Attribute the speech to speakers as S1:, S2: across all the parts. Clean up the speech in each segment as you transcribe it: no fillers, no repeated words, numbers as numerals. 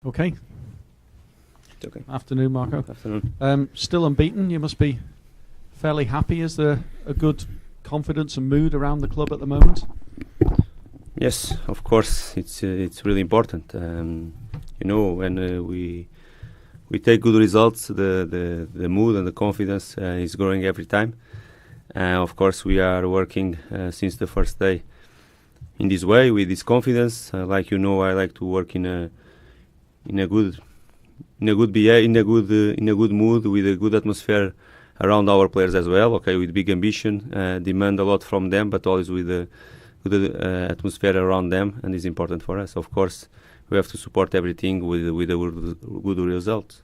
S1: Okay.
S2: Okay.
S1: Afternoon, Marco.
S2: Afternoon.
S1: Still unbeaten. You must be fairly happy. Is there a good confidence and mood around the club at the moment?
S2: Yes, of course. It's really important. When we take good results, the mood and the confidence is growing every time. Of course, we are working since the first day in this way with this confidence. I like to work in a good mood with a good atmosphere around our players as well. Okay, with big ambition, demand a lot from them, but always with a good atmosphere around them, and it's important for us. Of course, we have to support everything with a good result.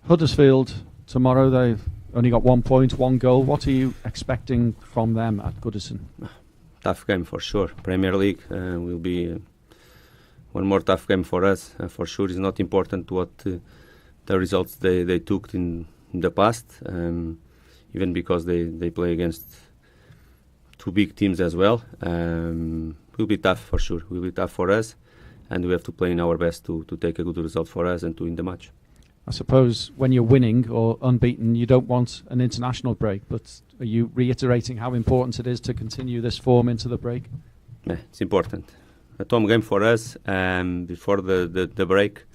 S1: Hudisfield tomorrow. They've only got 1 point, 1 goal. What are you expecting from them at Goodison?
S2: Tough game for sure. Premier League will be one more tough game for us. For sure, it's not important what the results they took in the past, even because they play against two big teams as well. Will be tough for sure. Will be tough for us, and we have to play in our best to take a good result for us and to win the match.
S1: I suppose when you're winning or unbeaten, you don't want an international break, but are you reiterating how important it is to continue this form into the break?
S2: Yeah, it's important. A home game for us before the break.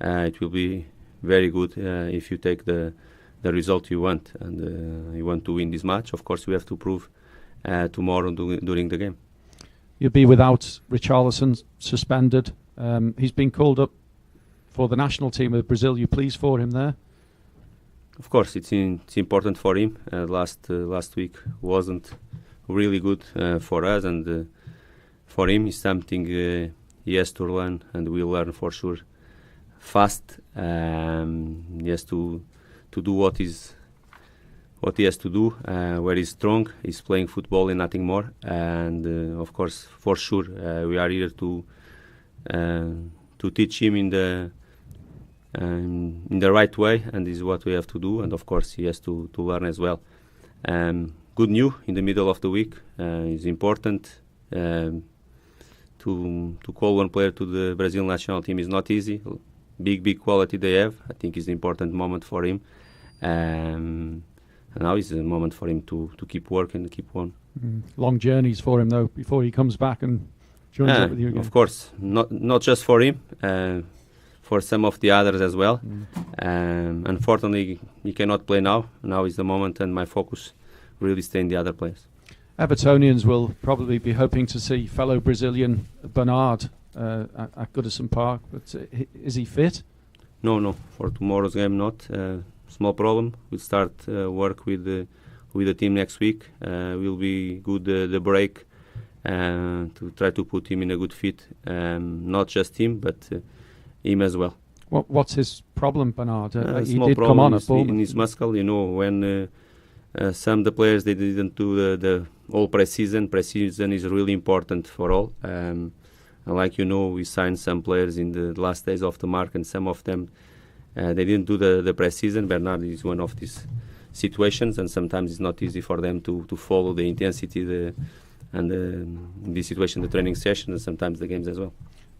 S2: It will be very good if you take the result you want, and you want to win this match. Of course, we have to prove tomorrow during the game.
S1: You'll be without Richarlison, suspended. He's been called up for the national team of Brazil. You pleased for him there?
S2: Of course, it's important for him. Last week wasn't really good for us, and for him is something he has to learn, and will learn for sure fast. He has to do what he has to do, where he's strong. He's playing football and nothing more. And of course, for sure, we are here to teach him in the right way, and this is what we have to do. And of course, he has to learn as well. Good news in the middle of the week is important. To call one player to the Brazil national team is not easy. Big quality they have. I think it's an important moment for him. And now is a moment for him to keep working and keep on.
S1: Long journeys for him though before he comes back and joins up with you again.
S2: Of course, not just for him, for some of the others as well. Unfortunately, he cannot play now. Now is the moment, and my focus really stay in the other players.
S1: Evertonians will probably be hoping to see fellow Brazilian Bernard at Goodison Park, but is he fit?
S2: No, for tomorrow's game not. Small problem. We'll start work with the team next week. Will be good the break to try to put him in a good fit. Not just him, but him as well.
S1: What's his problem, Bernard? He
S2: small
S1: did
S2: problem
S1: come on at
S2: in his muscle. When some of the players they didn't do the all pre-season. Pre-season is really important for all. We signed some players in the last days of the market, and some of them they didn't do the pre-season. Bernard is one of these situations, and sometimes it's not easy for them to follow the intensity and the situation, the training sessions, and sometimes the games as well.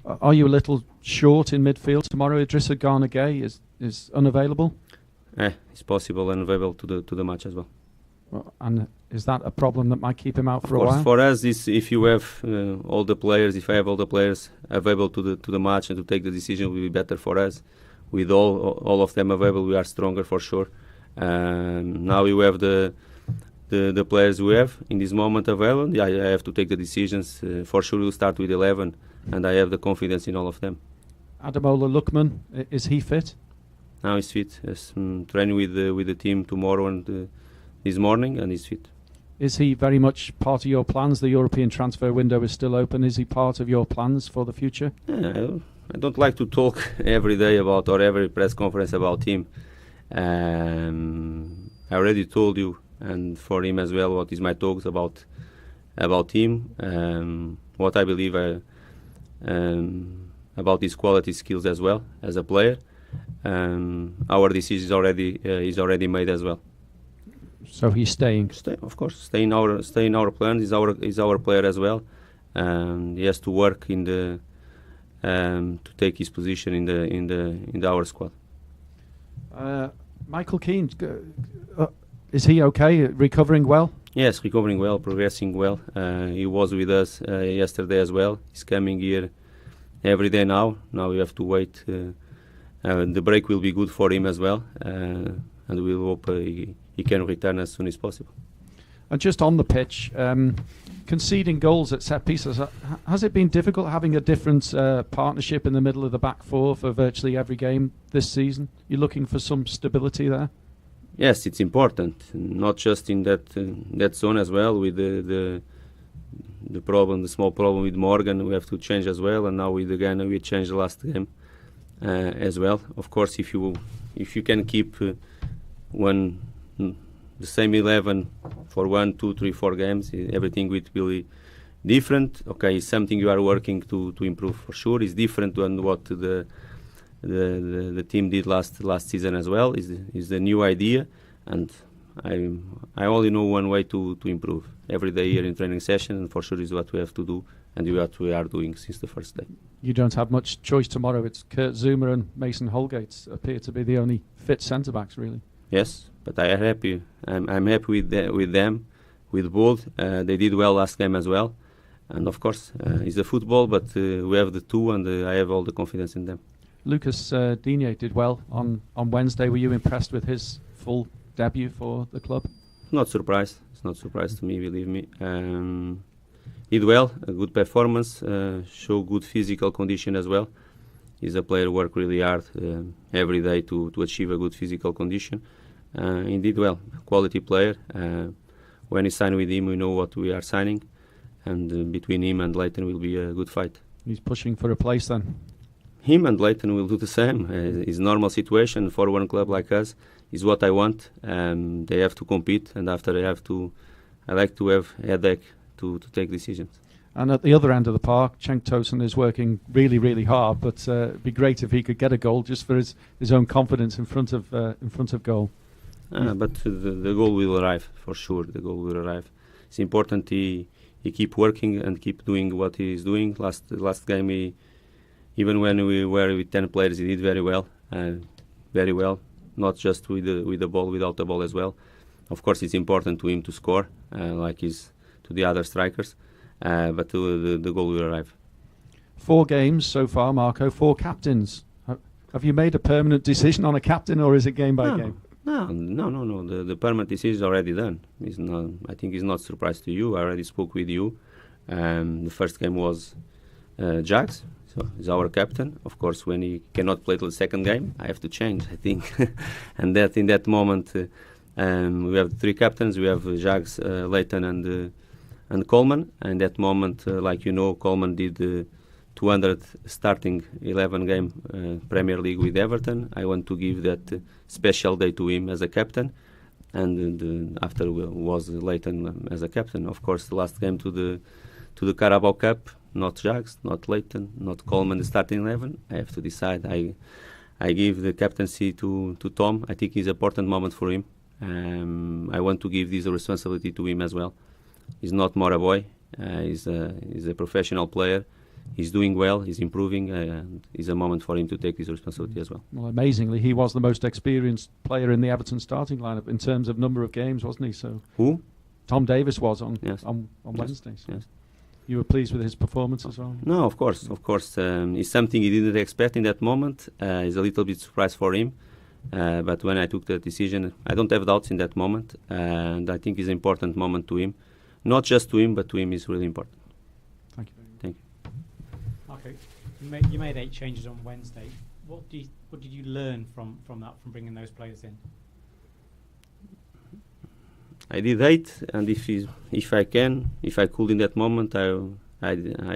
S1: Are you a little short in midfield tomorrow? Idrissa Gana Gueye is unavailable?
S2: It's possible and available to the match as well.
S1: And is that a problem that might keep him out for a while?
S2: Of course, for us, if you have all the players, if I have all the players available to the match and to take the decision, will be better for us. With all of them available, we are stronger for sure. Now you have the players we have in this moment available. I have to take the decisions. For sure, we'll start with 11, and I have the confidence in all of them.
S1: Ademola Lookman, is he fit?
S2: Now he's fit. Yes, training with the team tomorrow and this morning, and he's fit.
S1: Is he very much part of your plans? The European transfer window is still open. Is he part of your plans for the future?
S2: I don't like to talk every day about, or every press conference about him. I already told you, and for him as well, what is my talks about him, what I believe about his quality skills as well as a player. Our decision is already made as well.
S1: So he's staying.
S2: Of course, stay in our plans. He's our player as well. He has to work in the to take his position in our squad.
S1: Michael Keane, is he okay? Recovering well?
S2: Yes, recovering well, progressing well. He was with us yesterday as well. He's coming here every day now. Now we have to wait. The break will be good for him as well, and we'll hope he can return as soon as possible.
S1: And just on the pitch, conceding goals at set pieces, has it been difficult having a different partnership in the middle of the back four for virtually every game this season? You're looking for some stability there?
S2: Yes, it's important, not just in that zone as well. With the small problem with Morgan, we have to change as well. And now with the Ghana, we changed the last game as well. Of course, if you can keep the same 11 for 1, 2, 3, 4 games, everything will be different. Okay, it's something you are working to improve for sure. It's different than what the team did last season as well. Is the new idea, and I only know one way to improve every day here in training session, and for sure is what we have to do, and what we are doing since the first day.
S1: You don't have much choice tomorrow. It's Kurt Zuma and Mason Holgate appear to be the only fit centre backs, really.
S2: Yes, but I am happy. I'm happy with them, with both. They did well last game as well, and of course it's the football. But we have the two, and I have all the confidence in them. Lucas
S1: Digne did well on Wednesday. Were you impressed with his full debut for the club?
S2: Not surprised. It's not surprised to me, believe me. Did well, a good performance, show good physical condition as well. He's a player who work really hard every day to achieve a good physical condition. He did well, quality player. When we sign with him, we know what we are signing, and between him and Leighton will be a good fight.
S1: He's pushing for a place then?
S2: Him and Leighton will do the same. It's normal situation for one club like us. Is what I want. They have to compete, and after they have to, I like to have headache to take decisions.
S1: And at the other end of the park, Cenk Tosun is working really, really hard. But it'd be great if he could get a goal just for his own confidence in front of goal.
S2: But the goal will arrive for sure. The goal will arrive. It's important he keep working and keep doing what he is doing. Last game, even when we were with 10 players, he did very well. Very well. Not just with the ball, without the ball as well. Of course, it's important to him to score, like he's to the other strikers. But the goal will arrive.
S1: 4 games so far, Marco. 4 captains. Have you made a permanent decision on a captain, or is it game by game?
S2: No. The permanent decision is already done. I think it's not a surprise to you. I already spoke with you. The first game was Jags, so he's our captain. Of course, when he cannot play till the second game, I have to change, I think. And that in that moment, we have 3 captains. We have Jags, Leighton, and Coleman. And that moment, like you know, Coleman did 200 starting 11 game Premier League with Everton. I want to give that special day to him as a captain, and after was Leighton as a captain. Of course, the last game to the Carabao Cup, not Jags, not Leighton, not Coleman, the starting 11. I have to decide. I give the captaincy to Tom. I think it's an important moment for him. I want to give this responsibility to him as well. He's not more a boy. He's a professional player. He's doing well, he's improving, and it's a moment for him to take this responsibility as well.
S1: Well, amazingly, he was the most experienced player in the Everton starting lineup in terms of number of games, wasn't he? So
S2: who?
S1: Tom Davis was on
S2: Yes.
S1: Wednesdays. Yes. You were pleased with his performance as well?
S2: No, of course. It's something he didn't expect in that moment. It's a little bit surprise for him. But when I took the decision, I don't have doubts in that moment. And I think it's an important moment to him. Not just to him, but to him is really important.
S1: Thank you.
S2: Thank you.
S3: You made 8 changes on Wednesday. What did you learn from bringing those players in?
S2: I did 8, and if I could in that moment, I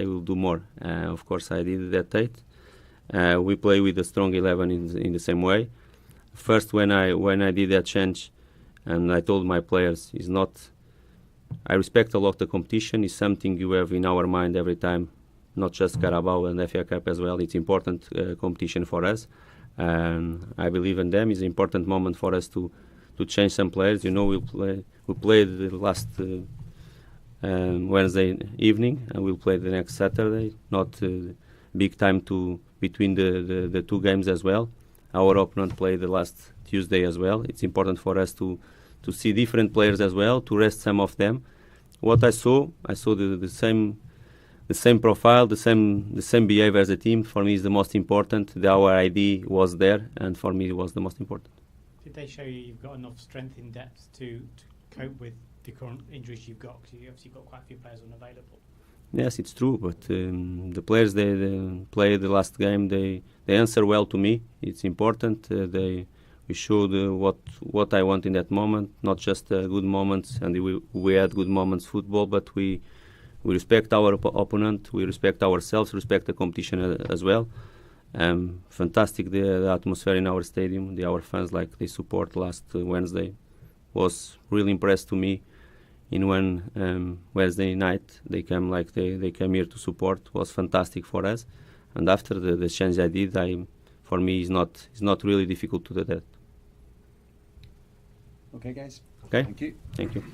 S2: will do more. Of course, I did that 8. We play with a strong 11 in the same way. First, when I did that change, and I told my players, is not. I respect a lot the competition. It's something you have in our mind every time. Not just Carabao and FA Cup as well. It's important competition for us. I believe in them. It's an important moment for us to change some players. You know, we played the last Wednesday evening, and we'll play the next Saturday. Not big time between the two games as well. Our opponent played the last Tuesday as well. It's important for us to see different players as well, to rest some of them. What I saw the same profile, the same behavior as a team. For me, is the most important. Our ID was there, and for me, it was the most important.
S3: Did they show you've got enough strength in depth to cope with the current injuries you've got? Because you obviously got quite a few players unavailable.
S2: Yes, it's true, but the players they played the last game, they answer well to me. It's important. We showed what I want in that moment, not just good moments, and we had good moments football, but we respect our opponent, we respect ourselves, respect the competition as well. Fantastic the atmosphere in our stadium, our fans, like they support last Wednesday, was really impressed to me. In one Wednesday night, they came here to support. Was fantastic for us, and after the change I did, for me it's not really difficult to do that.
S4: Okay, guys.
S2: Okay.
S4: Thank you.
S2: Thank you.